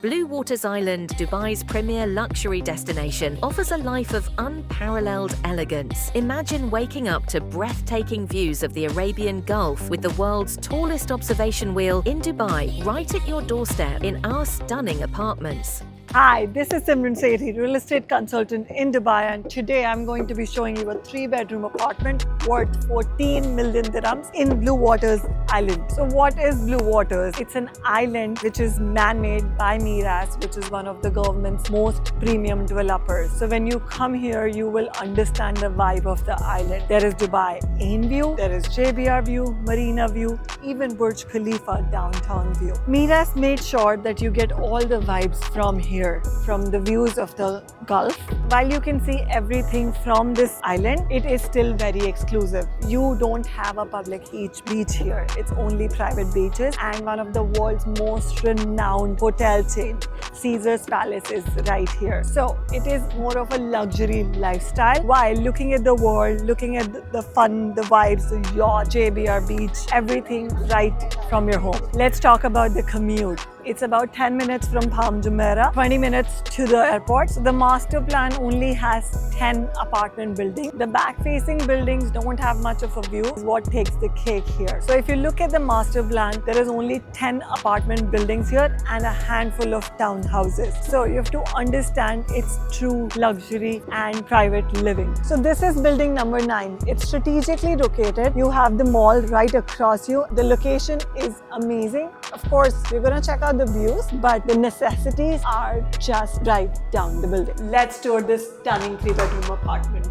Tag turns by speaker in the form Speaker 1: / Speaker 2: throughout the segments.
Speaker 1: Blue Waters Island, Dubai's premier luxury destination, offers a life of unparalleled elegance. Imagine waking up to breathtaking views of the Arabian Gulf with the world's tallest observation wheel in Dubai, right at your doorstep in our stunning apartments.
Speaker 2: Hi, this is Simran Sethi, real estate consultant in Dubai, and today I'm going to be showing you a 3-bedroom apartment worth 14 million dirhams in Blue Waters Island. So what is Blue Waters? It's an island which is man-made by Meraas, which is one of the government's most premium developers. So when you come here, you will understand the vibe of the island. There is Dubai Ain View, there is JBR View, Marina View, even Burj Khalifa downtown view. Meraas made sure that you get all the vibes from here, from the views of the Gulf. While you can see everything from this island, it is still very exclusive. You don't have a public beach here. It's only private beaches, and one of the world's most renowned hotel chain, Caesar's Palace, is right here. So it is more of a luxury lifestyle while looking at the world, looking at the fun, the vibes, the yacht, JBR beach, everything right from your home. Let's talk about the commute. It's about 10 minutes from Palm Jumeirah, 20 minutes to the airport. So the master plan only has 10 apartment buildings. The back-facing buildings don't have much of a view, is what takes the cake here. So if you look at the master plan, there is only 10 apartment buildings here and a handful of townhouses. So you have to understand its true luxury and private living. So this is building number 9. It's strategically located. You have the mall right across you. The location is amazing. Of course, we're gonna check out the views, but the necessities are just right down the building. Let's tour this stunning 3-bedroom apartment.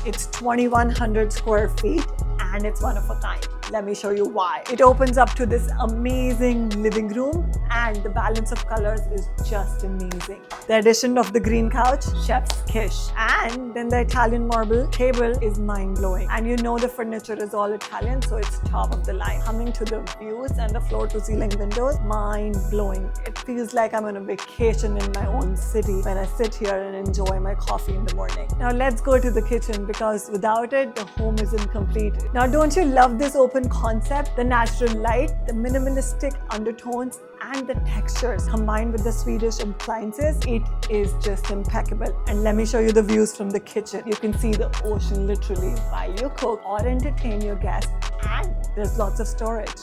Speaker 2: It's 2,100 square feet and it's one of a kind. Let me show you why. It opens up to this amazing living room, and the balance of colors is just amazing. The addition of the green couch, chef's kiss, and then the Italian marble table is mind-blowing. And you know the furniture is all Italian, so it's top of the line. Coming to the views and the floor-to-ceiling windows, mind-blowing. It feels like I'm on a vacation in my own city when I sit here and enjoy my coffee in the morning. Now let's go to the kitchen, because without it, the home is incomplete. Now don't you love this open concept? The natural light, the minimalistic undertones, and the textures combined with the Swedish appliances, it is just impeccable. And let me show you the views from the kitchen. You can see the ocean literally while you cook or entertain your guests, and there's lots of storage.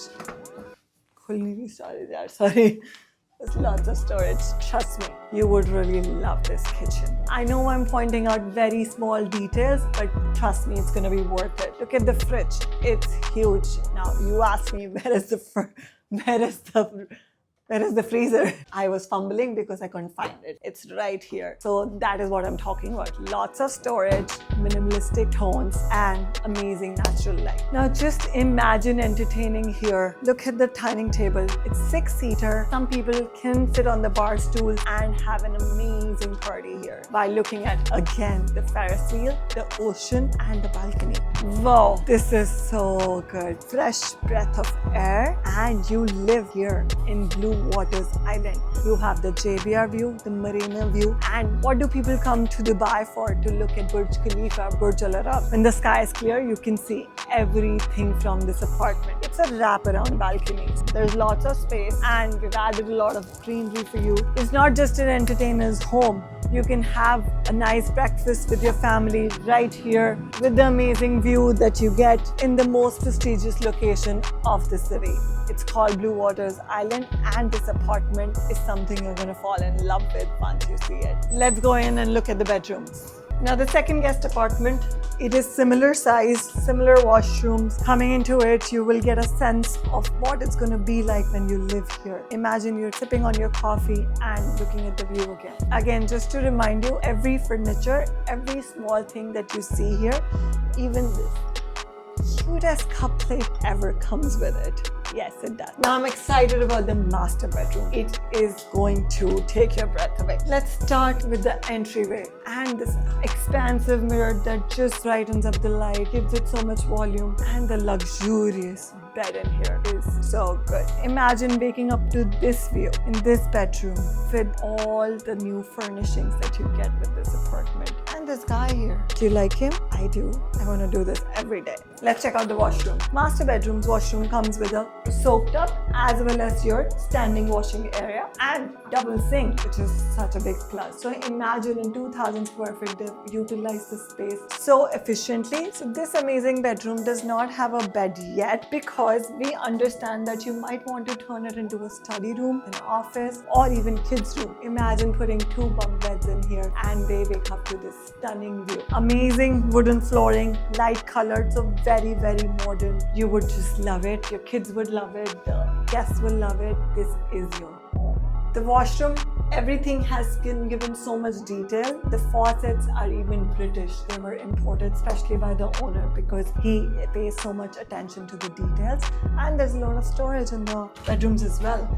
Speaker 2: Sorry. There's lots of storage. Trust me, you would really love this kitchen. I know I'm pointing out very small details, but trust me, it's gonna be worth it. Look at the fridge. It's huge. Now, you ask me, where is the freezer? I was fumbling because I couldn't find it. It's right here. So that is what I'm talking about. Lots of storage, minimalistic tones, and amazing natural light. Now just imagine entertaining here. Look at the dining table. It's 6-seater. Some people can sit on the bar stool and have an amazing party here by looking at, again, the Ferris wheel, the ocean, and the balcony. Wow, this is so good. Fresh breath of air, and you live here in Blue Waters Island. You have the JBR view, the Marina view, and what do people come to Dubai for? To look at Burj Khalifa, Burj Al Arab. When the sky is clear, you can see everything from this apartment. It's a wraparound balcony. There's lots of space, and we've added a lot of greenery for you. It's not just an entertainer's home. You can have a nice breakfast with your family right here with the amazing view that you get in the most prestigious location of the city. It's called Blue Waters Island, and this apartment is something you're gonna fall in love with once you see it. Let's go in and look at the bedrooms. Now the second guest apartment, it is similar size, similar washrooms. Coming into it, you will get a sense of what it's going to be like when you live here. Imagine you're sipping on your coffee and looking at the view again. Again, just to remind you, every furniture, every small thing that you see here, even this cutest cup plate ever comes with it. Yes, it does. Now I'm excited about the master bedroom. It is going to take your breath away. Let's start with the entryway and this expansive mirror that just brightens up the light, gives it so much volume, and the luxurious bed in here is so good. Imagine waking up to this view in this bedroom with all the new furnishings that you get with this apartment. And And this guy here, do you like him? I do. I want to do this every day. Let's check out the washroom. Master bedroom's washroom comes with a soak tub as well as your standing washing area and double sink, which is such a big plus. So imagine in 2000 square feet they've utilized the space so efficiently. So this amazing bedroom does not have a bed yet because we understand that you might want to turn it into a study room, an office, or even kids room. Imagine putting 2 bunk beds in here and they wake up to this stunning view. Amazing wooden flooring, light colored, so very, very modern. You would just love it. Your kids would love it. The guests will love it. This is your home. The washroom, everything has been given so much detail. The faucets are even British. They were imported especially by the owner because he pays so much attention to the details. And there's a lot of storage in the bedrooms as well.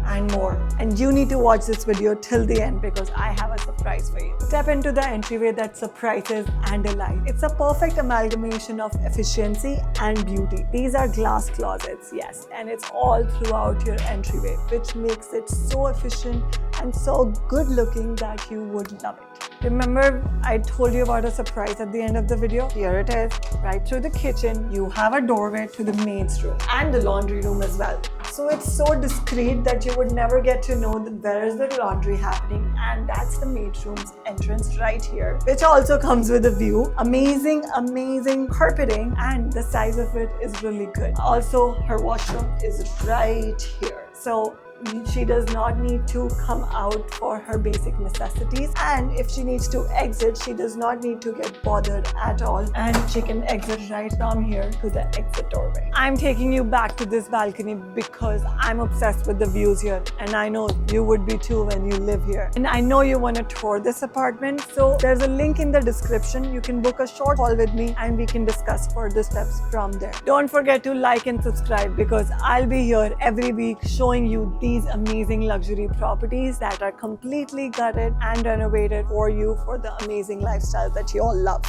Speaker 2: And more. And you need to watch this video till the end because I have a surprise for you. Step into the entryway that surprises and delights. It's a perfect amalgamation of efficiency and beauty. These are glass closets, yes, and it's all throughout your entryway, which makes it so efficient and so good looking that you would love it. Remember, I told you about a surprise at the end of the video? Here it is. Right through the kitchen, you have a doorway to the maid's room and the laundry room as well. So it's so discreet that you would never get to know that where is the laundry happening, and that's the maid's room's entrance right here, which also comes with a view. Amazing, amazing carpeting, and the size of it is really good. Also, her washroom is right here. So she does not need to come out for her basic necessities, and if she needs to exit, she does not need to get bothered at all, and she can exit right from here to the exit doorway. I'm taking you back to this balcony because I'm obsessed with the views here, and I know you would be too when you live here. And I know you want to tour this apartment, so there's a link in the description. You can book a short call with me and we can discuss further steps from there. Don't forget to like and subscribe because I'll be here every week showing you these amazing luxury properties that are completely gutted and renovated for you for the amazing lifestyle that you all love.